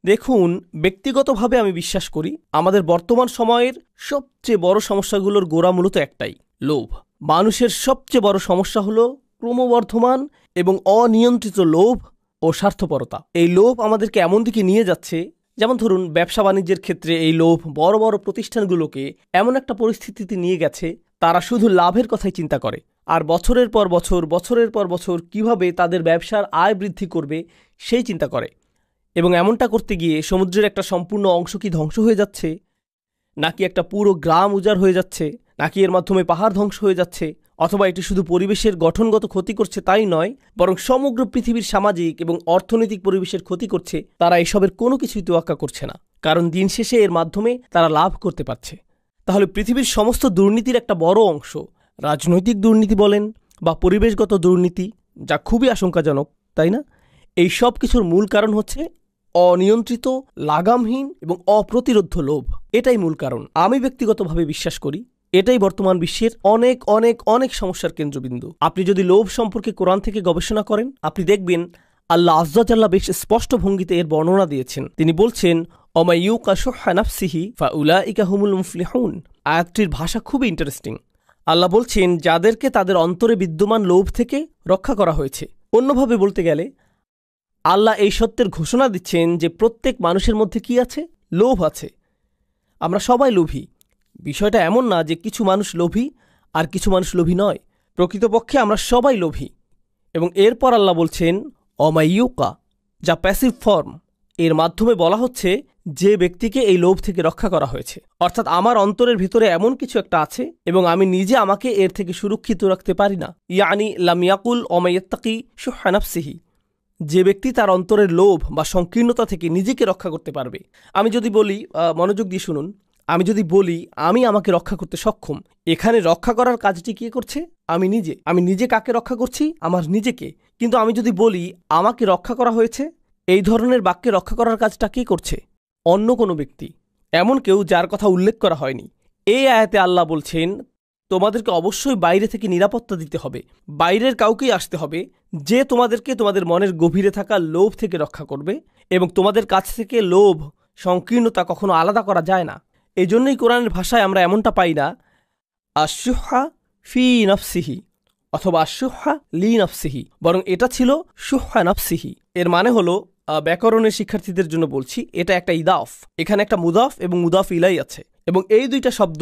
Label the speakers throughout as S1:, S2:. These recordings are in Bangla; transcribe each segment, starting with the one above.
S1: দেখুন, ব্যক্তিগতভাবে আমি বিশ্বাস করি আমাদের বর্তমান সময়ের সবচেয়ে বড় সমস্যাগুলোর গোড়া মূলত একটাই, লোভ। মানুষের সবচেয়ে বড় সমস্যা হলো ক্রমবর্ধমান এবং অনিয়ন্ত্রিত লোভ ও স্বার্থপরতা। এই লোভ আমাদেরকে এমন দিকে নিয়ে যাচ্ছে, যেমন ধরুন ব্যবসা বাণিজ্যের ক্ষেত্রে এই লোভ বড় বড় প্রতিষ্ঠানগুলোকে এমন একটা পরিস্থিতিতে নিয়ে গেছে, তারা শুধু লাভের কথাই চিন্তা করে, আর বছরের পর বছর কিভাবে তাদের ব্যবসার আয় বৃদ্ধি করবে সেই চিন্তা করে। এবং এমনটা করতে গিয়ে সমুদ্রের একটা সম্পূর্ণ অংশ কি ধ্বংস হয়ে যাচ্ছে, নাকি একটা পুরো গ্রাম উজাড় হয়ে যাচ্ছে, নাকি এর মাধ্যমে পাহাড় ধ্বংস হয়ে যাচ্ছে, অথবা এটি শুধু পরিবেশের গঠনগত ক্ষতি করছে তাই নয়, বরং সমগ্র পৃথিবীর সামাজিক এবং অর্থনৈতিক পরিবেশের ক্ষতি করছে, তারা এসবের কোনো কিছুই তোয়াক্কা করছে না, কারণ দিন শেষে এর মাধ্যমে তারা লাভ করতে পারছে। তাহলে পৃথিবীর সমস্ত দুর্নীতির একটা বড় অংশ, রাজনৈতিক দুর্নীতি বলেন বা পরিবেশগত দুর্নীতি, যা খুবই আশঙ্কাজনক, তাই না? এই সব কিছুর মূল কারণ হচ্ছে অনিয়ন্ত্রিত, লাগামহীন এবং অপ্রতিরোধ্য লোভ। এটাই মূল কারণ। আমি ব্যক্তিগতভাবে বিশ্বাস করি এটাই বর্তমান বিশ্বের অনেক অনেক অনেক সমস্যার কেন্দ্রবিন্দু। আপনি যদি লোভ সম্পর্কে কোরআন থেকে গবেষণা করেন, আপনি দেখবেন আল্লাহ আযজা জাল্লা বেশ স্পষ্ট ভঙ্গিতে এর বর্ণনা দিয়েছেন। তিনি বলছেন, অমাইয়ুকা শুহ্হা নাফসিহি ফাউলাইকা হুমুল মুফলিহুন। আয়াতটির ভাষা খুবই ইন্টারেস্টিং। আল্লাহ বলছেন, যাদেরকে তাদের অন্তরে বিদ্যমান লোভ থেকে রক্ষা করা হয়েছে। অন্যভাবে বলতে গেলে আল্লাহ এই সত্যের ঘোষণা দিচ্ছেন যে প্রত্যেক মানুষের মধ্যে কি আছে? লোভ আছে। আমরা সবাই লোভী। বিষয়টা এমন না যে কিছু মানুষ লোভী আর কিছু মানুষ লোভী নয়। প্রকৃতপক্ষে আমরা সবাই লোভী। এবং এরপর আল্লাহ বলছেন অমাইয়ুকা, যা প্যাসিভ ফর্ম। এর মাধ্যমে বলা হচ্ছে যে ব্যক্তিকে এই লোভ থেকে রক্ষা করা হয়েছে, অর্থাৎ আমার অন্তরের ভিতরে এমন কিছু একটা আছে এবং আমি নিজে আমাকে এর থেকে সুরক্ষিত রাখতে পারি না। ইয়ানি লাম ইয়াকুল অমাইয়াত্তাকি শুহ্হা নাফসিহি, যে ব্যক্তি তার অন্তরের লোভ বা সংকীর্ণতা থেকে নিজেকে রক্ষা করতে পারবে। আমি যদি বলি, মনোযোগ দিয়ে শুনুন, আমি যদি বলি আমি আমাকে রক্ষা করতে সক্ষম, এখানে রক্ষা করার কাজটি কে করছে? আমি নিজে। আমি নিজে কাকে রক্ষা করছি? আমার নিজেকে। কিন্তু আমি যদি বলি আমাকে রক্ষা করা হয়েছে, এই ধরনের বাক্যে রক্ষা করার কাজটা কে করছে? অন্য কোনো ব্যক্তি, এমন কেউ যার কথা উল্লেখ করা হয়নি। এই আয়াতে আল্লাহ বলছেন তোমাদেরকে অবশ্যই বাইরে থেকে নিরাপত্তা দিতে হবে, বাইরের কাউকেই আসতে হবে যে তোমাদেরকে তোমাদের মনের গভীরে থাকা লোভ থেকে রক্ষা করবে, এবং তোমাদের কাছ থেকে লোভ, সংকীর্ণতা কখনো আলাদা করা যায় না। এই জন্যই কোরআনের ভাষায় আমরা এমনটা পাই না আশুহা ফি নফসিহি অথবা আশুহা লি নফসিহি, বরং এটা ছিল শুহা নফসিহি। এর মানে হলো, ব্যাকরণের শিক্ষার্থীদের জন্য বলছি, এটা একটা ইদাফ। এখানে একটা মুদাফ এবং মুদাফ ইলাই আছে, এবং এই দুইটা শব্দ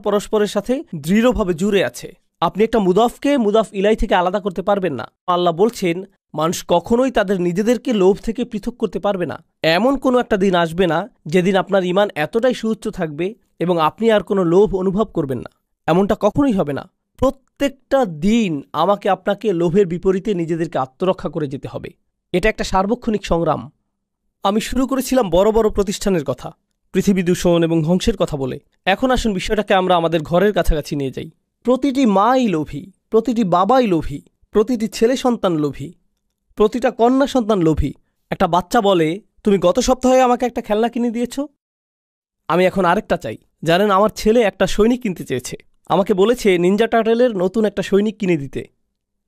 S1: পরস্পরের সাথে দৃঢ়ভাবে জুড়ে আছে। আপনি একটা মুদাফকে মুদাফ ইলাই থেকে আলাদা করতে পারবেন না। আল্লাহ বলছেন মানুষ কখনোই তাদের নিজেদেরকে লোভ থেকে পৃথক করতে পারবে না। এমন কোনো একটা দিন আসবে না যেদিন আপনার ঈমান এতটাই সুউচ্চ থাকবে এবং আপনি আর কোনো লোভ অনুভব করবেন না। এমনটা কখনোই হবে না। প্রত্যেকটা দিন আমাকে আপনাকে লোভের বিপরীতে নিজেদেরকে আত্মরক্ষা করে যেতে হবে। এটা একটা সার্বক্ষণিক সংগ্রাম। আমি শুরু করেছিলাম বড় বড় প্রতিষ্ঠানের কথা, পৃথিবী দূষণ এবং ধ্বংসের কথা বলে। এখন আসুন বিষয়টাকে আমরা আমাদের ঘরের কাছাকাছি নিয়ে যাই। প্রতিটি মাই লোভী, প্রতিটি বাবাই লোভী, প্রতিটি ছেলে সন্তান লোভী, প্রতিটা কন্যা সন্তান লোভী। একটা বাচ্চা বলে, তুমি গত সপ্তাহে আমাকে একটা খেলনা কিনে দিয়েছ, আমি এখন আরেকটা চাই। জানেন, আমার ছেলে একটা সৈনিক কিনতে চেয়েছে, আমাকে বলেছে নিনজা টার্টেলের নতুন একটা সৈনিক কিনে দিতে।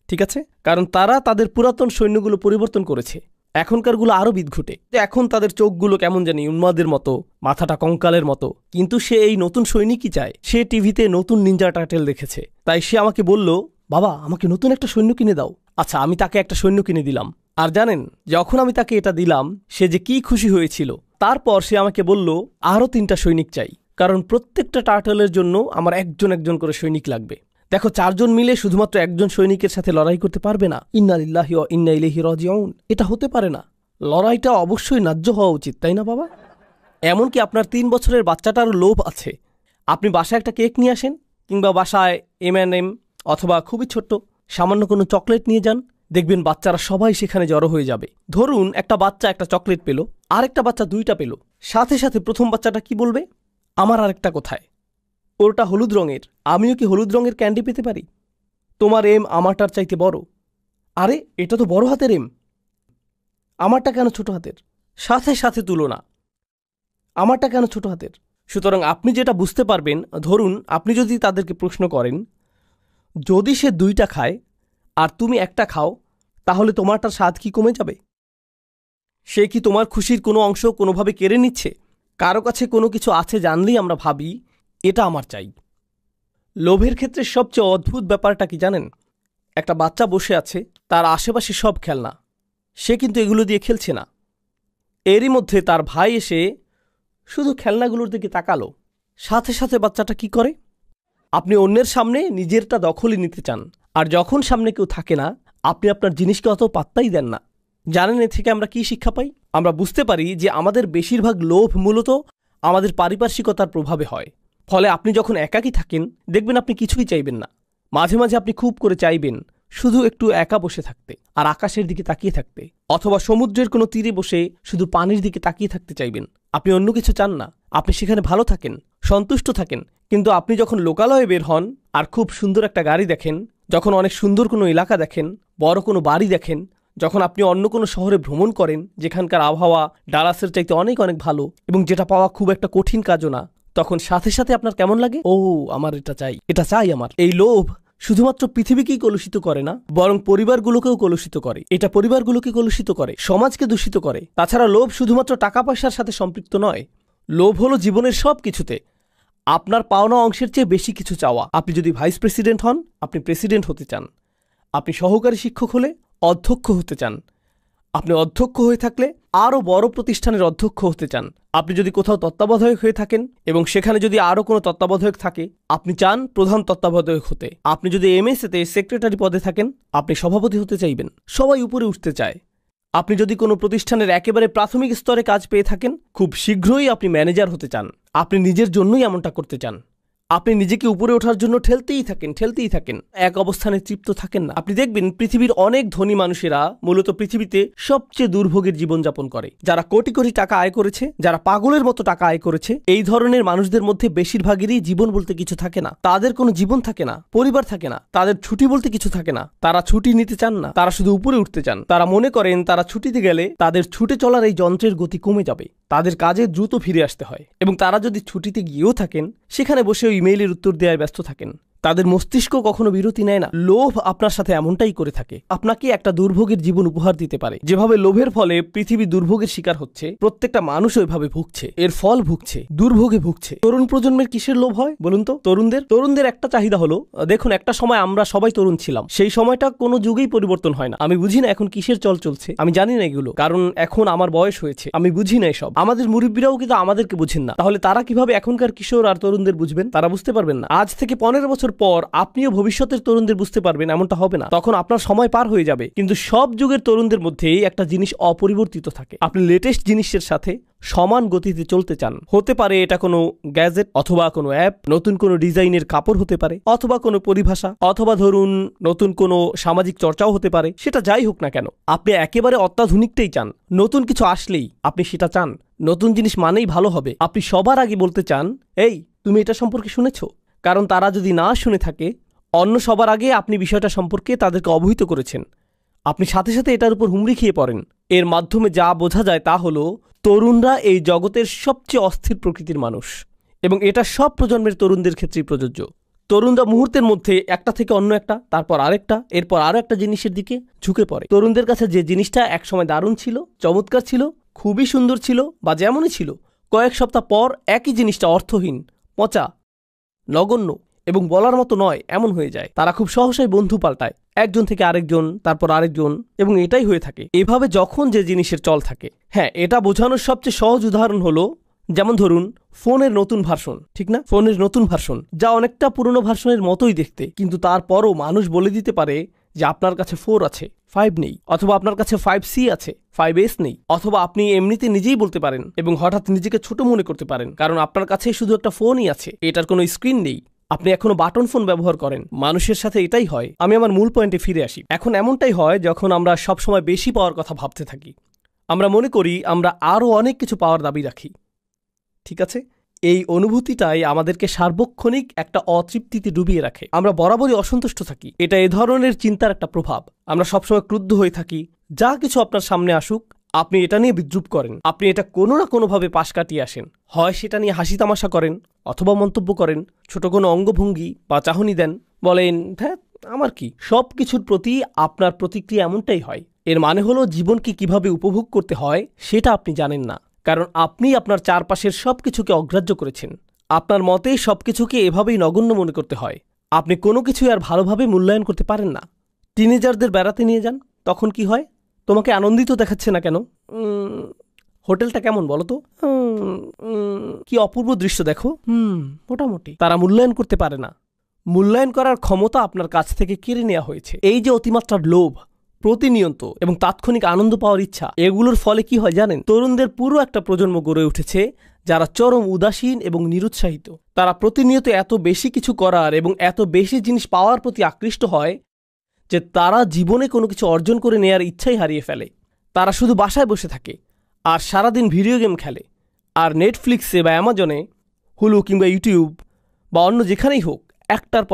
S1: ঠিক আছে, কারণ তারা তাদের পুরাতন সৈন্যগুলো পরিবর্তন করেছে। এখনকারগুলো আরও বিদঘুটে। এখন তাদের চোখগুলো কেমন জানি উন্মাদের মতো, মাথাটা কঙ্কালের মতো। কিন্তু সে এই নতুন সৈনিকই চায়। সে টিভিতে নতুন নিনজা টার্টেল দেখেছে, তাই সে আমাকে বলল, বাবা আমাকে নতুন একটা সৈন্য কিনে দাও। আচ্ছা, আমি তাকে একটা সৈন্য কিনে দিলাম। আর জানেন, যখন আমি তাকে এটা দিলাম সে যে কি খুশি হয়েছিল। তারপর সে আমাকে বলল আরও 3টা সৈনিক চাই, কারণ প্রত্যেকটা টার্টেলের জন্য আমার একজন করে সৈনিক লাগবে। দেখো, 4 জন মিলে শুধুমাত্র একজন সৈনিকের সাথে লড়াই করতে পারবে না। ইন্না লিল্লাহি ওয়া ইন্না ইলাইহি রাজিউন, এটা হতে পারে না। লড়াইটা অবশ্যই ন্যায্য হওয়া উচিত, তাই না বাবা? এমনকি আপনার 3 বছরের বাচ্চাটারও লোভ আছে। আপনি বাসায় একটা কেক নিয়ে আসেন, কিংবা বাসায় M&M অথবা খুবই ছোট্ট সামান্য কোনো চকলেট নিয়ে যান, দেখবেন বাচ্চারা সবাই সেখানে জড়ো হয়ে যাবে। ধরুন একটা বাচ্চা একটা চকলেট পেল, আরেকটা বাচ্চা 2টা পেল। সাথে সাথে প্রথম বাচ্চাটা কি বলবে? আমার আরেকটা কোথায়? ওরটা হলুদ রঙের, আমিও কি হলুদ রঙের ক্যান্ডি পেতে পারি? তোমার এম আমারটার চাইতে বড়। আরে এটা তো বড় হাতের এম, আমারটা কেন ছোট হাতের? সাথে সাথে তুলনা, আমারটা কেন ছোট হাতের? সুতরাং আপনি যেটা বুঝতে পারবেন, ধরুন আপনি যদি তাদেরকে প্রশ্ন করেন, যদি সে 2টা খায় আর তুমি একটা খাও, তাহলে তোমারটার স্বাদ কি কমে যাবে? সে কি তোমার খুশির কোনো অংশ কোনোভাবে কেড়ে নিচ্ছে? কারো কাছে কোনো কিছু আছে জানলেই আমরা ভাবি এটা আমার চাই। লোভের ক্ষেত্রে সবচেয়ে অদ্ভুত ব্যাপারটা কি জানেন? একটা বাচ্চা বসে আছে, তার আশেপাশে সব খেলনা, সে কিন্তু এগুলো দিয়ে খেলছে না। এরই মধ্যে তার ভাই এসে শুধু খেলনাগুলোর দিকে তাকালো, সাথে সাথে বাচ্চাটা কি করে? আপনি অন্যের সামনে নিজেরটা দখলে নিতে চান, আর যখন সামনে কেউ থাকে না আপনি আপনার জিনিসকে অত পাত্তাই দেন না। জানেন এ থেকে আমরা কি শিক্ষা পাই? আমরা বুঝতে পারি যে আমাদের বেশিরভাগ লোভ মূলত আমাদের পারিপার্শ্বিকতার প্রভাবে হয়। ফলে আপনি যখন একাকী থাকেন দেখবেন আপনি কিছুই চাইবেন না। মাঝে মাঝে আপনি খুব করে চাইবেন শুধু একটু একা বসে থাকতে আর আকাশের দিকে তাকিয়ে থাকতে, অথবা সমুদ্রের কোনো তীরে বসে শুধু পানির দিকে তাকিয়ে থাকতে চাইবেন। আপনি অন্য কিছু চান না, আপনি সেখানে ভালো থাকেন, সন্তুষ্ট থাকেন। কিন্তু আপনি যখন লোকালয়ে বের হন আর খুব সুন্দর একটা গাড়ি দেখেন, যখন অনেক সুন্দর কোনো এলাকা দেখেন, বড় কোনো বাড়ি দেখেন, যখন আপনি অন্য কোনো শহরে ভ্রমণ করেন যেখানকার আবহাওয়া ডালাসের চাইতে অনেক অনেক ভালো এবং যেটা পাওয়া খুব একটা কঠিন কাজও না, তখন সাথে সাথে আপনার কেমন লাগে? ও আমার এটা চাই, এটা চাই আমার। এই লোভ শুধুমাত্র পৃথিবীকেই কলুষিত করে না, বরং পরিবারগুলোকেও কলুষিত করে। এটা পরিবারগুলোকে কলুষিত করে, সমাজকে দূষিত করে। তাছাড়া লোভ শুধুমাত্র টাকা পয়সার সাথে সম্পৃক্ত নয়, লোভ হলো জীবনের সব কিছুতে আপনার পাওনা অংশের চেয়ে বেশি কিছু চাওয়া। আপনি যদি ভাইস প্রেসিডেন্ট হন, আপনি প্রেসিডেন্ট হতে চান। আপনি সহকারী শিক্ষক হলে অধ্যক্ষ হতে চান। আপনি অধ্যক্ষ হয়ে থাকলে আরও বড় প্রতিষ্ঠানের অধ্যক্ষ হতে চান। আপনি যদি কোথাও তত্ত্বাবধায়ক হয়ে থাকেন এবং সেখানে যদি আরও কোনো তত্ত্বাবধায়ক থাকে, আপনি চান প্রধান তত্ত্বাবধায়ক হতে। আপনি যদি এমএসএতে সেক্রেটারি পদে থাকেন, আপনি সভাপতি হতে চাইবেন। সবাই উপরে উঠতে চায়। আপনি যদি কোনো প্রতিষ্ঠানের একেবারে প্রাথমিক স্তরে কাজ পেয়ে থাকেন, খুব শীঘ্রই আপনি ম্যানেজার হতে চান। আপনি নিজের জন্যই এমনটা করতে চান। আপনি নিজেকে উপরে ওঠার জন্য ঠেলতেই থাকেন, এক অবস্থানে তৃপ্ত থাকেন না। আপনি দেখবেন পৃথিবীর অনেক ধনী মানুষেরা মূলত পৃথিবীতে সবচেয়ে দুর্ভোগের জীবনযাপন করে। যারা কোটি কোটি টাকা আয় করেছে, যারা পাগলের মতো টাকা আয় করেছে, এই ধরনের মানুষদের মধ্যে বেশিরভাগেরই জীবন বলতে কিছু থাকে না। তাদের কোনো জীবন থাকে না, পরিবার থাকে না, তাদের ছুটি বলতে কিছু থাকে না। তারা ছুটি নিতে চান না, তারা শুধু উপরে উঠতে চান। তারা মনে করেন তারা ছুটিতে গেলে তাদের ছুটে চলার এই যন্ত্রের গতি কমে যাবে, তাদের কাজে দ্রুত ফিরে আসতে হয়। এবং তারা যদি ছুটিতে গিয়েও থাকেন, সেখানে বসে ইমেইলের উত্তর দেওয়ায় ব্যস্ত থাকেন। তাদের মস্তিষ্ক কখনো বিরতি নেয় না। লোভ আপনার সাথে এমনটাই করে থাকে, আপনাকে একটা দুর্ভোগের জীবন উপহার দিতে পারে। যেভাবে লোভের ফলে পৃথিবী দুর্ভোগের শিকার হচ্ছে, প্রত্যেকটা মানুষ ওইভাবে ভুগছে, এর ফল ভুগছে, দুর্ভোগে ভুগছে। তরুণ প্রজন্মের কিসের লোভ হয় বলুন তো? তরুণদের একটা চাহিদা হলো, দেখুন একটা সময় আমরা সবাই তরুণ ছিলাম, সেই সময়টা কোনো যুগেই পরিবর্তন হয় না। আমি বুঝি না এখন কিসের চল চলছে, আমি জানি না এগুলো, কারণ এখন আমার বয়স হয়েছে, আমি বুঝি না এসব। আমাদের মুরব্বীরাও কিন্তু আমাদেরকে বুঝেন না, তাহলে তারা কিভাবে এখনকার কিশোর আর তরুণদের বুঝবেন? তারা বুঝতে পারবেন না। আজ থেকে 15 বছর পর আপনিও ভবিষ্যতের তরুণদের বুঝতে পারবেন, এমনটা হবে না। তখন আপনার সময় পার হয়ে যাবে। কিন্তু সব যুগের তরুণদের মধ্যেই একটা জিনিস অপরিবর্তিত থাকে, আপনি লেটেস্ট জিনিসের সাথে সমান গতিতে চলতে চান। হতে পারে এটা কোনো গ্যাজেট, অথবা কোনো অ্যাপ, নতুন কোনো ডিজাইনের কাপড় হতে পারে, অথবা কোনো পরিভাষা, অথবা ধরুন নতুন কোনো সামাজিক চর্চাও হতে পারে। সেটা যাই হোক না কেন, আপনি একেবারে অত্যাধুনিকটাই চান। নতুন কিছু আসলেই আপনি সেটা চান। নতুন জিনিস মানেই ভালো হবে। আপনি সবার আগে বলতে চান, এই তুমি এটা সম্পর্কে শুনেছো? কারণ তারা যদি না শুনে থাকে, অন্য সবার আগে আপনি বিষয়টা সম্পর্কে তাদেরকে অবহিত করেছেন। আপনি সাথে সাথে এটার উপর হুমড়ি খেয়ে পড়েন। এর মাধ্যমে যা বোঝা যায় তা হলো, তরুণরা এই জগতের সবচেয়ে অস্থির প্রকৃতির মানুষ, এবং এটা সব প্রজন্মের তরুণদের ক্ষেত্রেই প্রযোজ্য। তরুণরা মুহূর্তের মধ্যে একটা থেকে অন্য একটা, তারপর আরেকটা, এরপর আরো একটা জিনিসের দিকে ঝুঁকে পড়ে। তরুণদের কাছে যে জিনিসটা একসময় দারুণ ছিল, চমৎকার ছিল, খুবই সুন্দর ছিল, বা যেমনই ছিল, কয়েক সপ্তাহ পর একই জিনিসটা অর্থহীন, পচা, নগণ্য এবং বলার মতো নয় এমন হয়ে যায়। তারা খুব সহসাই বন্ধু পাল্টায়, একজন থেকে আরেকজন, তারপর আরেকজন, এবং এটাই হয়ে থাকে। এভাবে যখন যে জিনিসের চল থাকে। হ্যাঁ, এটা বোঝানোর সবচেয়ে সহজ উদাহরণ হলো, যেমন ধরুন ফোনের নতুন ভার্সন, ঠিক না? ফোনের নতুন ভার্সন যা অনেকটা পুরনো ভার্সনের মতোই দেখতে, কিন্তু তারপরও মানুষ বলে দিতে পারে যে আপনার কাছে 4 আছে, 5 নেই, অথবা আপনার কাছে 5C আছে, 5S নেই, অথবা আপনি এমনিতে নিজেই বলতে পারেন এবং হঠাৎ নিজেকে ছোট মনে করতে পারেন, কারণ আপনার কাছে শুধু একটা ফোনই আছে, এটার কোনো স্ক্রিন নেই, আপনি এখনো বাটন ফোন ব্যবহার করেন। মানুষের সাথে এটাই হয়। আমি আমার মূল পয়েন্টে ফিরে আসি। এখন এমনটাই হয় যখন আমরা সবসময় বেশি পাওয়ার কথা ভাবতে থাকি। আমরা মনে করি আমরা আরও অনেক কিছু পাওয়ার দাবি রাখি, ঠিক আছে? এই অনুভূতিটাই আমাদেরকে সার্বক্ষণিক একটা অতৃপ্তিতে ডুবিয়ে রাখে। আমরা বরাবরই অসন্তুষ্ট থাকি। এটা এ ধরনের চিন্তার একটা প্রভাব। আমরা সবসময় ক্রুদ্ধ হয়ে থাকি। যা কিছু আপনার সামনে আসুক, আপনি এটা নিয়ে বিদ্রুপ করেন। আপনি এটা কোনো না কোনোভাবে পাশ কাটিয়ে আসেন। হয় সেটা নিয়ে হাসি তামাশা করেন, অথবা মন্তব্য করেন, ছোট কোনো অঙ্গভঙ্গি বা চাহনি দেন, বলেন হ্যাঁ আমার কি। সব কিছুর প্রতি আপনার প্রতিক্রিয়া এমনটাই হয়। এর মানে হলো জীবনকে কিভাবে উপভোগ করতে হয় সেটা আপনি জানেন না, কারণ আপনি আপনার চারপাশের সবকিছুকে অগ্রাহ্য করেছেন। আপনার মতে সবকিছুকে এভাবেই নগণ্য মনে করতে হয়। আপনি কোনো কিছুই আর ভালোভাবে মূল্যায়ন করতে পারেন না। টিনেজারদের বেড়াতে নিয়ে যান, তখন কি হয়? তোমাকে আনন্দিত দেখাচ্ছে না কেন? হোটেলটা কেমন বলো তো? কি অপূর্ব দৃশ্য দেখো। মোটামুটি। তারা মূল্যায়ন করতে পারে না। মূল্যায়ন করার ক্ষমতা আপনার কাছ থেকে কেড়ে নেওয়া হয়েছে। এই যে অতিমাত্রার লোভ, প্রতিনিয়ত এবং তাৎক্ষণিক আনন্দ পাওয়ার ইচ্ছা, এগুলোর ফলে কি হয় জানেন? তরুণদের পুরো একটা প্রজন্ম গড়ে উঠেছে যারা চরম উদাসীন এবং নিরুৎসাহিত। তারা প্রতিনিয়ত এত বেশি কিছু করার এবং এত বেশি জিনিস পাওয়ার প্রতি আকৃষ্ট হয় যে তারা জীবনে কোনো কিছু অর্জন করে নেয়ার ইচ্ছাই হারিয়ে ফেলে। তারা শুধু বাসায় বসে থাকে আর সারাদিন ভিডিও গেম খেলে, আর নেটফ্লিক্সে বা অ্যামাজনে, হুলু কিংবা ইউটিউব বা অন্য যেখানেই হোক একটার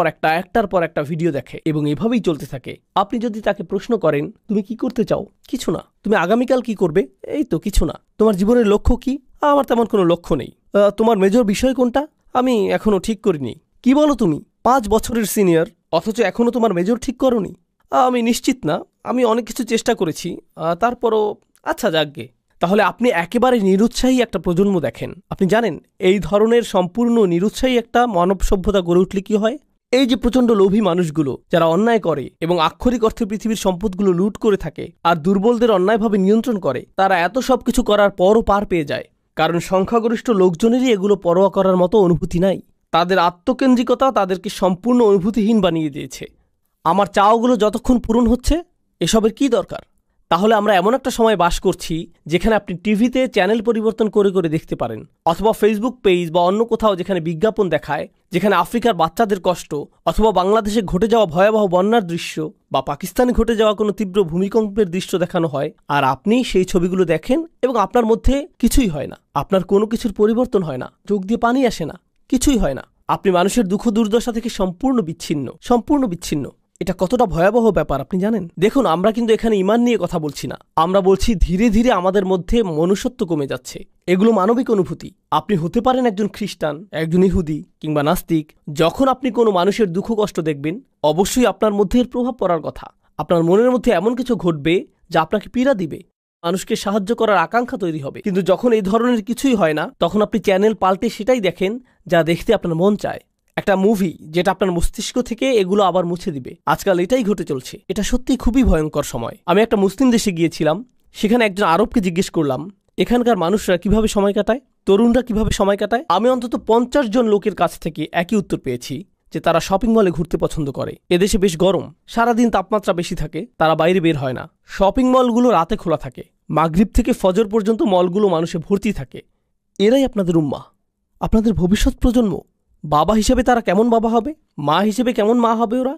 S1: পর একটা ভিডিও দেখে এবং এভাবেই চলতে থাকে। আপনি যদি তাকে প্রশ্ন করেন তুমি কি করতে চাও? কিছু না। তুমি আগামীকাল কি করবে? এই তো কিছু না। তোমার জীবনের লক্ষ্য কি? আমার তেমন কোনো লক্ষ্য নেই। তোমার মেজর বিষয় কোনটা? আমি এখনো ঠিক করিনি। কি বলো তুমি? 5 বছরের সিনিয়র, অথচ এখনো তোমার মেজর ঠিক করোনি? আমি নিশ্চিত না, আমি অনেক কিছু চেষ্টা করেছি, তারপরও আচ্ছা যাকগে। তাহলে আপনি একেবারে নিরুৎসাহী একটা প্রজন্ম দেখেন। আপনি জানেন এই ধরনের সম্পূর্ণ নিরুৎসাহী একটা মানব সভ্যতা গড়ে উঠলে কি হয়? এই যে প্রচণ্ড লোভী মানুষগুলো যারা অন্যায় করে এবং আক্ষরিক অর্থে পৃথিবীর সম্পদগুলো লুট করে থাকে আর দুর্বলদের অন্যায়ভাবে নিয়ন্ত্রণ করে, তারা এত সব কিছু করার পরও পার পেয়ে যায়, কারণ সংখ্যাগরিষ্ঠ লোকজনেরই এগুলো পরোয়া করার মতো অনুভূতি নাই। তাদের আত্মকেন্দ্রিকতা তাদেরকে সম্পূর্ণ অনুভূতিহীন বানিয়ে দিয়েছে। আমার চাওয়াগুলো যতক্ষণ পূরণ হচ্ছে, এসবের কি দরকার? তাহলে আমরা এমন একটা সময় বাস করছি যেখানে আপনি টিভিতে চ্যানেল পরিবর্তন করে করে দেখতে পারেন, অথবা ফেসবুক পেজ বা অন্য কোথাও যেখানে বিজ্ঞাপন দেখায়, যেখানে আফ্রিকার বাচ্চাদের কষ্ট, অথবা বাংলাদেশে ঘটে যাওয়া ভয়াবহ বন্যার দৃশ্য বা পাকিস্তানে ঘটে যাওয়া কোনো তীব্র ভূমিকম্পের দৃশ্য দেখানো হয়, আর আপনি সেই ছবিগুলো দেখেন এবং আপনার মধ্যে কিছুই হয় না। আপনার কোনো কিছুর পরিবর্তন হয় না, চোখ দিয়ে পানি আসে না, কিছুই হয় না। আপনি মানুষের দুঃখ দুর্দশা থেকে সম্পূর্ণ বিচ্ছিন্ন। এটা কতটা ভয়াবহ ব্যাপার আপনি জানেন? দেখুন, আমরা কিন্তু এখানে ঈমান নিয়ে কথা বলছি না। আমরা বলছি ধীরে ধীরে আমাদের মধ্যে মনুষ্যত্ব কমে যাচ্ছে। এগুলো মানবিক অনুভূতি। আপনি হতে পারেন একজন খ্রিস্টান, একজন ইহুদি কিংবা নাস্তিক। যখন আপনি কোনো মানুষের দুঃখ কষ্ট দেখবেন, অবশ্যই আপনার মধ্যে এর প্রভাব পড়ার কথা। আপনার মনের মধ্যে এমন কিছু ঘটবে যা আপনাকে পীড়া দিবে, মানুষকে সাহায্য করার আকাঙ্ক্ষা তৈরি হবে। কিন্তু যখন এই ধরনের কিছুই হয় না, তখন আপনি চ্যানেল পাল্টে সেটাই দেখেন যা দেখতে আপনার মন চায়। একটা মুভি যেটা আপনার মস্তিষ্ক থেকে এগুলো আবার মুছে দিবে। আজকাল এটাই ঘটে চলছে। এটা সত্যিই খুবই ভয়ঙ্কর সময়। আমি একটা মুসলিম দেশে গিয়েছিলাম, সেখানে একজন আরবকে জিজ্ঞেস করলাম এখানকার মানুষরা কিভাবে সময় কাটায়, তরুণরা কিভাবে সময় কাটায়। আমি অন্তত 50 জন লোকের কাছ থেকে একই উত্তর পেয়েছি যে তারা শপিং মলে ঘুরতে পছন্দ করে। এদেশে বেশ গরম, সারাদিন তাপমাত্রা বেশি থাকে, তারা বাইরে বের হয় না। শপিং মলগুলো রাতে খোলা থাকে, মাগরিব থেকে ফজর পর্যন্ত মলগুলো মানুষে ভর্তি থাকে। এরাই আপনাদের উম্মাহ, আপনাদের ভবিষ্যৎ প্রজন্ম। বাবা হিসেবে তারা কেমন বাবা হবে, মা হিসেবে কেমন মা হবে ওরা,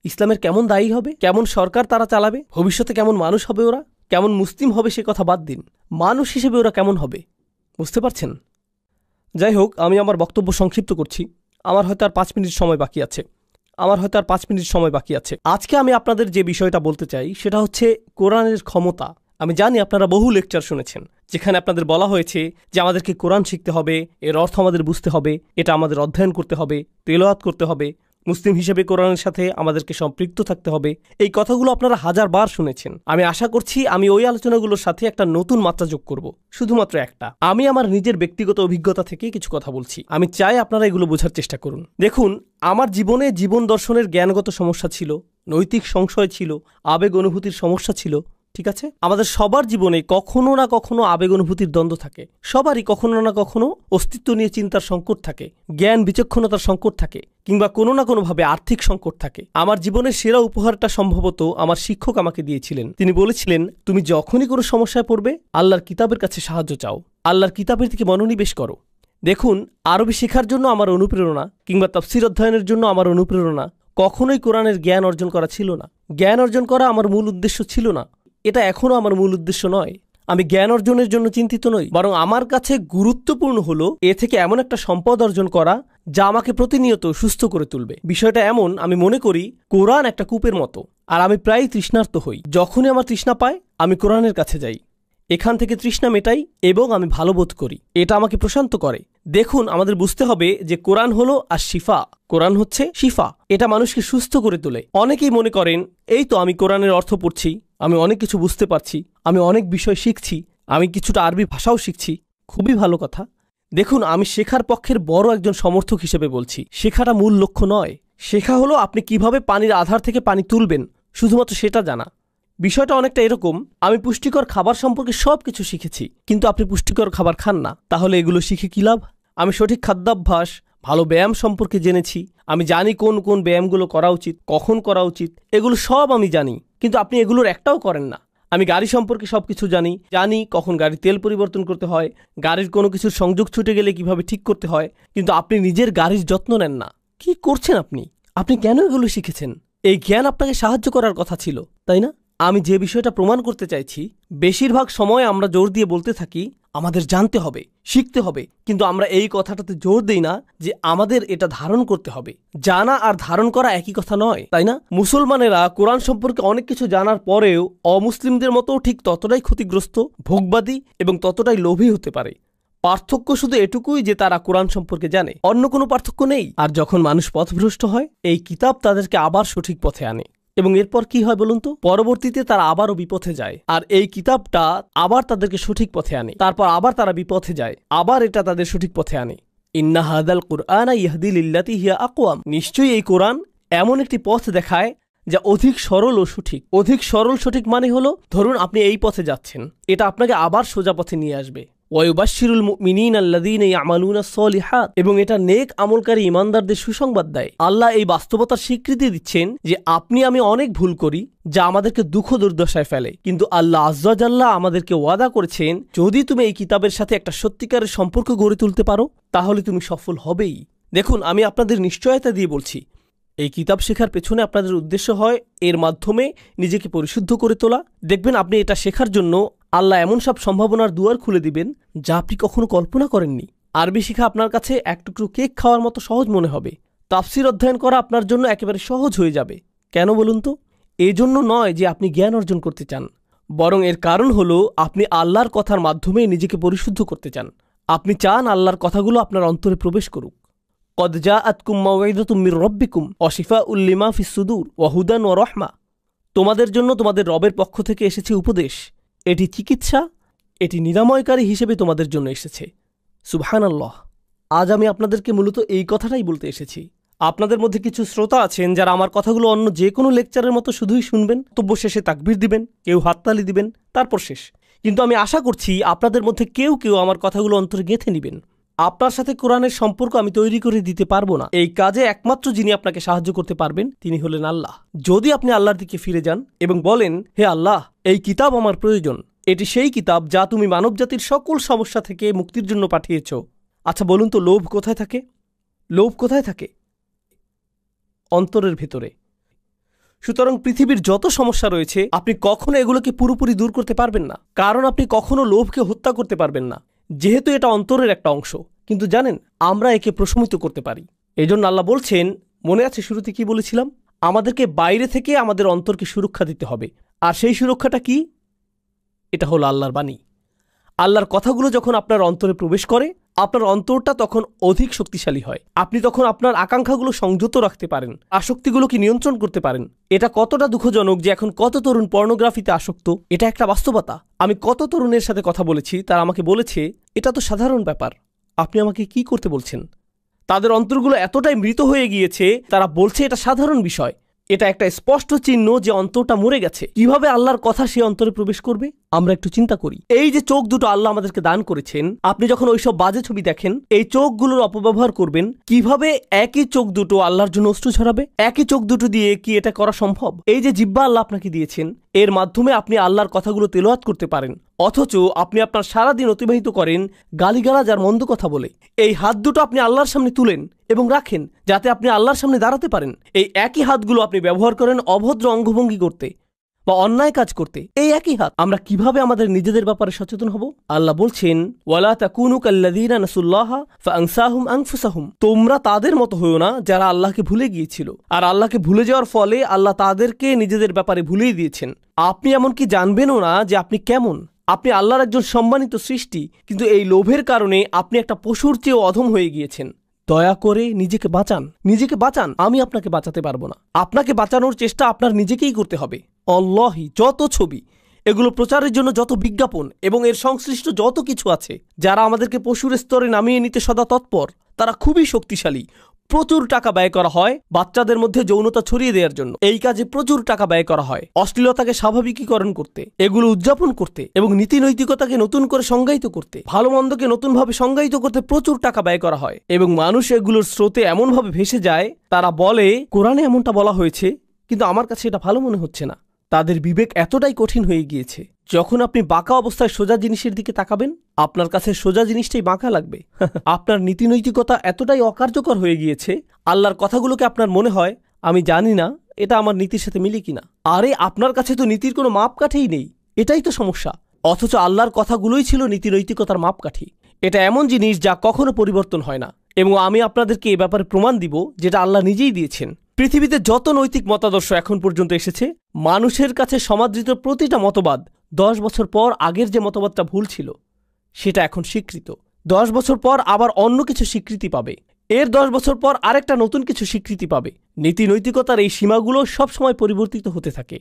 S1: ইসলামের কেমন দায়ী হবে, কেমন সরকার তারা চালাবে, ভবিষ্যতে কেমন মানুষ হবে ওরা, কেমন মুসলিম হবে সে কথা বাদ দিন, মানুষ হিসেবে ওরা কেমন হবে, বুঝতে পারছেন? যাই হোক, আমি আমার বক্তব্য সংক্ষিপ্ত করছি। আমার হয়তো আর 5 মিনিট সময় বাকি আছে। আজকে আমি আপনাদের যে বিষয়টা বলতে চাই সেটা হচ্ছে কোরআনের ক্ষমতা। আমি জানি আপনারা বহু লেকচার শুনেছেন যেখানে আপনাদের বলা হয়েছে যে আমাদেরকে কোরআন শিখতে হবে, এর অর্থ আমাদের বুঝতে হবে, এটা আমাদের অধ্যয়ন করতে হবে, তেলাওয়াত করতে হবে, মুসলিম হিসেবে কোরআনের সাথে আমাদেরকে সম্পৃক্ত থাকতে হবে। এই কথাগুলো আপনারা 1000 বার শুনেছেন। আমি আশা করছি আমি ওই আলোচনাগুলোর সাথে একটা নতুন মাত্রা যোগ করব, শুধুমাত্র একটা। আমি আমার নিজের ব্যক্তিগত অভিজ্ঞতা থেকে কিছু কথা বলছি। আমি চাই আপনারা এগুলো বোঝার চেষ্টা করুন। দেখুন, আমার জীবনে জীবন দর্শনের জ্ঞানগত সমস্যা ছিল, নৈতিক সংশয় ছিল, আবেগ অনুভূতির সমস্যা ছিল। ঠিক আছে, আমাদের সবার জীবনে কখনো না কখনো আবেগ অনুভূতির দ্বন্দ্ব থাকে। সবারই কখনো না কখনো অস্তিত্ব নিয়ে চিন্তার সংকট থাকে, জ্ঞান বিচক্ষণতার সংকট থাকে, কিংবা কোনো না কোনোভাবে আর্থিক সংকট থাকে। আমার জীবনের সেরা উপহারটা সম্ভবত আমার শিক্ষক আমাকে দিয়েছিলেন। তিনি বলেছিলেন, তুমি যখনই কোনো সমস্যায় পড়বে আল্লাহর কিতাবের কাছে সাহায্য চাও, আল্লাহর কিতাবের দিকে মনোনিবেশ করো। দেখুন, আরবি শেখার জন্য আমার অনুপ্রেরণা কিংবা তাফসীর অধ্যয়নের জন্য আমার অনুপ্রেরণা কখনোই কোরআনের জ্ঞান অর্জন করা ছিল না। জ্ঞান অর্জন করা আমার মূল উদ্দেশ্য ছিল না, এটা এখনও আমার মূল উদ্দেশ্য নয়। আমি জ্ঞান অর্জনের জন্য চিন্তিত নই, বরং আমার কাছে গুরুত্বপূর্ণ হলো এ থেকে এমন একটা সম্পদ অর্জন করা যা আমাকে প্রতিনিয়ত সুস্থ করে তুলবে। বিষয়টা এমন, আমি মনে করি কোরআন একটা কূপের মতো, আর আমি প্রায় তৃষ্ণার্ত হই। যখনই আমার তৃষ্ণা পায় আমি কোরআনের কাছে যাই, এখান থেকে তৃষ্ণা মেটাই এবং আমি ভালো বোধ করি। এটা আমাকে প্রশান্ত করে। দেখুন, আমাদের বুঝতে হবে যে কোরআন হলো আর শিফা। কোরআন হচ্ছে শিফা, এটা মানুষকে সুস্থ করে তোলে। অনেকেই মনে করেন এই তো আমি কোরআনের অর্থ পড়ছি, আমি অনেক কিছু বুঝতে পারছি, আমি অনেক বিষয় শিখছি, আমি কিছুটা আরবি ভাষাও শিখছি। খুবই ভালো কথা। দেখুন, আমি শেখার পক্ষের বড় একজন সমর্থক হিসেবে বলছি, শেখাটা মূল লক্ষ্য নয়। শেখা হলো আপনি কিভাবে পানির আধার থেকে পানি তুলবেন, শুধুমাত্র সেটা জানা। বিষয়টা অনেকটা এরকম, আমি পুষ্টিকর খাবার সম্পর্কে সব কিছু শিখেছি, কিন্তু আপনি পুষ্টিকর খাবার খান না, তাহলে এগুলো শিখে কী লাভ? আমি সঠিক খাদ্যাভ্যাস, ভালো ব্যায়াম সম্পর্কে জেনেছি, আমি জানি কোন কোন ব্যায়ামগুলো করা উচিত, কখন করা উচিত, এগুলো সব আমি জানি, কিন্তু আপনি এগুলোর একটাও করেন না। আমি গাড়ি সম্পর্কে সব কিছু জানি কখন গাড়ির তেল পরিবর্তন করতে হয়, গাড়ির কোনো কিছুর সংযোগ ছুটে গেলে কিভাবে ঠিক করতে হয়, কিন্তু আপনি নিজের গাড়ির যত্ন নেন না। কি করছেন আপনি? আপনি কেন এগুলো শিখেছেন? এই জ্ঞান আপনাকে সাহায্য করার কথা ছিল, তাই না? আমি যে বিষয়টা প্রমাণ করতে চাইছি, বেশিরভাগ সময় আমরা জোর দিয়ে বলতে থাকি আমাদের জানতে হবে, শিখতে হবে, কিন্তু আমরা এই কথাটাতে জোর দেই না যে আমাদের এটা ধারণ করতে হবে। জানা আর ধারণ করা একই কথা নয়, তাই না? মুসলমানেরা কোরআন সম্পর্কে অনেক কিছু জানার পরেও অমুসলিমদের মতো ঠিক ততটাই ক্ষতিগ্রস্ত, ভোগবাদী এবং ততটাই লোভী হতে পারে। পার্থক্য শুধু এটুকুই যে তারা কোরআন সম্পর্কে জানে, অন্য কোনো পার্থক্য নেই। আর যখন মানুষ পথভ্রষ্ট হয়, এই কিতাব তাদেরকে আবার সঠিক পথে আনে। এবং এরপর কি হয় বলুন তো? পরবর্তীতে তারা আবারও বিপথে যায়, আর এই কিতাবটা আবার তাদেরকে সঠিক পথে আনে। তারপর আবার তারা বিপথে যায়, আবার এটা তাদের সঠিক পথে আনে। ইন্না হাদাল কুরআনা ইয়াহদি লিল্লাতি হিয়া আকওয়াম। নিশ্চয়ই এই কোরআন এমন একটি পথ দেখায় যা অধিক সরল ও সঠিক। অধিক সরল সঠিক মানে হলো, ধরুন আপনি এই পথে যাচ্ছেন, এটা আপনাকে আবার সোজা পথে নিয়ে আসবে। ওয়ায়ুবাশশিরুল মুমিনিনা আল্লাযীনা ইয়ামালুনাস সলিহাত। এবং এটা নেক আমলকারী ঈমানদারদের সুসংবাদ দেয়। আল্লাহ এই বাস্তবতার স্বীকৃতি দিচ্ছেন যে আপনি আমি অনেক ভুল করি, যা আমাদেরকে দুঃখ দুর্দশায় ফেলে, কিন্তু আল্লাহ আয্যা ওয়া জাল্লা আমাদেরকে ওয়াদা করেছেন যদি তুমি এই কিতাবের সাথে একটা সত্যিকারের সম্পর্ক গড়ে তুলতে পারো, তাহলে তুমি সফল হবেই। দেখুন, আমি আপনাদের নিশ্চয়তা দিয়ে বলছি, এই কিতাব শেখার পেছনে আপনাদের উদ্দেশ্য হয় এর মাধ্যমে নিজেকে পরিশুদ্ধ করে তোলা। দেখবেন আপনি এটা শেখার জন্য আল্লাহ এমন সব সম্ভাবনার দুয়ার খুলে দিবেন যা আপনি কখনো কল্পনা করেননি। আরবি শেখা আপনার কাছে এক টুকরো কেক খাওয়ার মতো সহজ মনে হবে। তাফসির অধ্যয়ন করা আপনার জন্য একেবারে সহজ হয়ে যাবে। কেন বলুন তো? এই জন্য নয় যে আপনি জ্ঞান অর্জন করতে চান, বরং এর কারণ হলো আপনি আল্লাহর কথার মাধ্যমে নিজেকে পরিশুদ্ধ করতে চান। আপনি চান আল্লাহর কথাগুলো আপনার অন্তরে প্রবেশ করুক। কদ জাআতকুম মাউইযাতুম মির রাব্বিকুম ওয়া শিফাউল লিমা ফিস সুদূর ওয়া হুদান ওয়া রাহমা। তোমাদের জন্য তোমাদের রবের পক্ষ থেকে এসেছে উপদেশ, এটি চিকিৎসা, এটি নিরাময়কারী হিসেবে তোমাদের জন্য এসেছে। সুবহানাল্লাহ। আজ আমি আপনাদেরকে মূলত এই কথাটাই বলতে এসেছি। আপনাদের মধ্যে কিছু শ্রোতা আছেন যারা আমার কথাগুলো অন্য যে কোনো লেকচারের মতো শুধুই শুনবেন, বক্তব্য শেষে তাকবীর দিবেন, কেউ হাততালি দিবেন, তারপর শেষ। কিন্তু আমি আশা করছি আপনাদের মধ্যে কেউ কেউ আমার কথাগুলো অন্তরে গেঁথে নেবেন। আপনার সাথে কোরআনের সম্পর্ক আমি তৈরি করে দিতে পারবো না। এই কাজে একমাত্র যিনি আপনাকে সাহায্য করতে পারবেন তিনি হলেন আল্লাহ। যদি আপনি আল্লাহর দিকে ফিরে যান এবং বলেন, হে আল্লাহ, এই কিতাব আমার প্রয়োজন, এটি সেই কিতাব যা তুমি মানবজাতির সকল সমস্যা থেকে মুক্তির জন্য পাঠিয়েছ। আচ্ছা বলুন তো, লোভ কোথায় থাকে? লোভ কোথায় থাকে? অন্তরের ভেতরে। সুতরাং পৃথিবীর যত সমস্যা রয়েছে আপনি কখনো এগুলোকে পুরোপুরি দূর করতে পারবেন না, কারণ আপনি কখনো লোভকে হত্যা করতে পারবেন না, যেহেতু এটা অন্তরের একটা অংশ। কিন্তু জানেন, আমরা একে প্রশমিত করতে পারি। এজন্য আল্লাহ বলছেন, মনে আছে শুরুতে কি বলেছিলাম? আমাদেরকে বাইরে থেকে আমাদের অন্তরকে সুরক্ষা দিতে হবে। আর সেই সুরক্ষাটা কি? এটা হলো আল্লাহর বাণী। আল্লাহর কথাগুলো যখন আপনার অন্তরে প্রবেশ করে, আপনার অন্তরটা তখন অধিক শক্তিশালী হয়। আপনি তখন আপনার আকাঙ্ক্ষাগুলো সংযত রাখতে পারেন, আসক্তিগুলোকে নিয়ন্ত্রণ করতে পারেন। এটা কতটা দুঃখজনক যে এখন কত তরুণ পর্নোগ্রাফিতে আসক্ত, এটা একটা বাস্তবতা। আমি কত তরুণের সাথে কথা বলেছি, তারা আমাকে বলেছে এটা তো সাধারণ ব্যাপার, আপনি আমাকে কি করতে বলছেন? তাদের অন্তরগুলো এতটাই মৃত হয়ে গিয়েছে, তারা বলছে এটা সাধারণ বিষয়। এটা একটা স্পষ্ট চিহ্ন যে অন্তরটা মরে গেছে। কিভাবে আল্লাহর কথা সে অন্তরে প্রবেশ করবে? আমরা একটু চিন্তা করি। এই যে চোখ দুটো আল্লাহ আমাদেরকে দান করেছেন, আপনি যখন ওইসব বাজে ছবি দেখেন, এই চোখগুলোর অপব্যবহার করবেন কিভাবে? একই চোখ দুটো আল্লাহর জন্য অশ্রু ঝরাবে? একই চোখ দুটো দিয়ে কি এটা করা সম্ভব? এই যে জিহ্বা আল্লাহ আপনাকে দিয়েছেন, এর মাধ্যমে আপনি আল্লাহর কথাগুলো তেলাওয়াত করতে পারেন, অথচ আপনি আপনার সারাদিন অতিবাহিত করেন গালিগালাজ আর মন্দ কথা বলে। এই হাত দুটো আপনি আল্লাহর সামনে তুলেন এবং রাখেন যাতে আপনি আল্লাহর সামনে দাঁড়াতে পারেন। এই একই হাতগুলো আপনি ব্যবহার করেন অভদ্র অঙ্গভঙ্গি করতে বা অন্যায় কাজ করতে। এই একই হাত। আমরা কিভাবে আমাদের নিজেদের ব্যাপারে সচেতন হব? আল্লাহ বলছেন, ওয়ালা তাকুনু কাল্লাযীনা নাসুল্লাহা ফাআনসাহুম আনফুসাহুম। তোমরা তাদের মতো হয়ো না যারা আল্লাহকে ভুলে গিয়েছিল, আর আল্লাহকে ভুলে যাওয়ার ফলে আল্লাহ তাদেরকে নিজেদের ব্যাপারে ভুলিয়ে দিয়েছেন। আপনি এমনকি জানবেনও না যে আপনি কেমন। আপনি আল্লাহর একজন সম্মানিত সৃষ্টি, কিন্তু এই লোভের কারণে আপনি একটা পশুর চেয়েও অধম হয়ে গিয়েছেন। দয়া করে নিজেকে বাঁচান, নিজেকে বাঁচান। আমি আপনাকে বাঁচাতে পারবো না। আপনাকে বাঁচানোর চেষ্টা আপনার নিজেকেই করতে হবে। আল্লাহি যত ছবি, এগুলো প্রচারের জন্য যত বিজ্ঞাপন এবং এর সংশ্লিষ্ট যত কিছু আছে, যারা আমাদেরকে পশুর স্তরে নামিয়ে নিতে সদা তৎপর, তারা খুবই শক্তিশালী। প্রচুর টাকা ব্যয় করা হয় বাচ্চাদের মধ্যে যৌনতা ছড়িয়ে দেওয়ার জন্য। এই কাজে প্রচুর টাকা ব্যয় করা হয় অশ্লীলতাকে স্বাভাবিকীকরণ করতে, এগুলো উদযাপন করতে এবং নীতি নৈতিকতাকে নতুন করে সংজ্ঞায়িত করতে, ভালো মন্দকে নতুনভাবে সংজ্ঞায়িত করতে প্রচুর টাকা ব্যয় করা হয়। এবং মানুষ এগুলোর স্রোতে এমনভাবে ভেসে যায়, তারা বলে কোরআনে এমনটা বলা হয়েছে, কিন্তু আমার কাছে এটা ভালো মনে হচ্ছে না। তাদের বিবেক এতটাই কঠিন হয়ে গিয়েছে, যখন আপনি বাঁকা অবস্থায় সোজা জিনিসের দিকে তাকাবেন, আপনার কাছে সোজা জিনিসটাই বাঁকা লাগবে। আপনার নীতিনৈতিকতা এতটাই অকার্যকর হয়ে গিয়েছে, আল্লাহর কথাগুলোকে আপনার মনে হয় আমি জানি না এটা আমার নীতির সাথে মিলে কিনা। আরে আপনার কাছে তো নীতির কোনো মাপকাঠিই নেই, এটাই তো সমস্যা। অথচ আল্লাহর কথাগুলোই ছিল নীতিনৈতিকতার মাপকাঠি। এটা এমন জিনিস যা কখনো পরিবর্তন হয় না, এবং আমি আপনাদেরকে এ ব্যাপারে প্রমাণ দিব যেটা আল্লাহ নিজেই দিয়েছেন। পৃথিবীতে যত নৈতিক মতাদর্শ এখন পর্যন্ত এসেছে, মানুষের কাছে সমাদৃত প্রতিটা মতবাদ 10 বছর পর আগের যে মতবাদটা ভুল ছিল সেটা এখন স্বীকৃত। 10 বছর পর আবার অন্য কিছু স্বীকৃতি পাবে, এর 10 বছর পর আরেকটা নতুন কিছু স্বীকৃতি পাবে। নীতি নৈতিকতার এই সীমাগুলো সবসময় পরিবর্তিত হতে থাকে।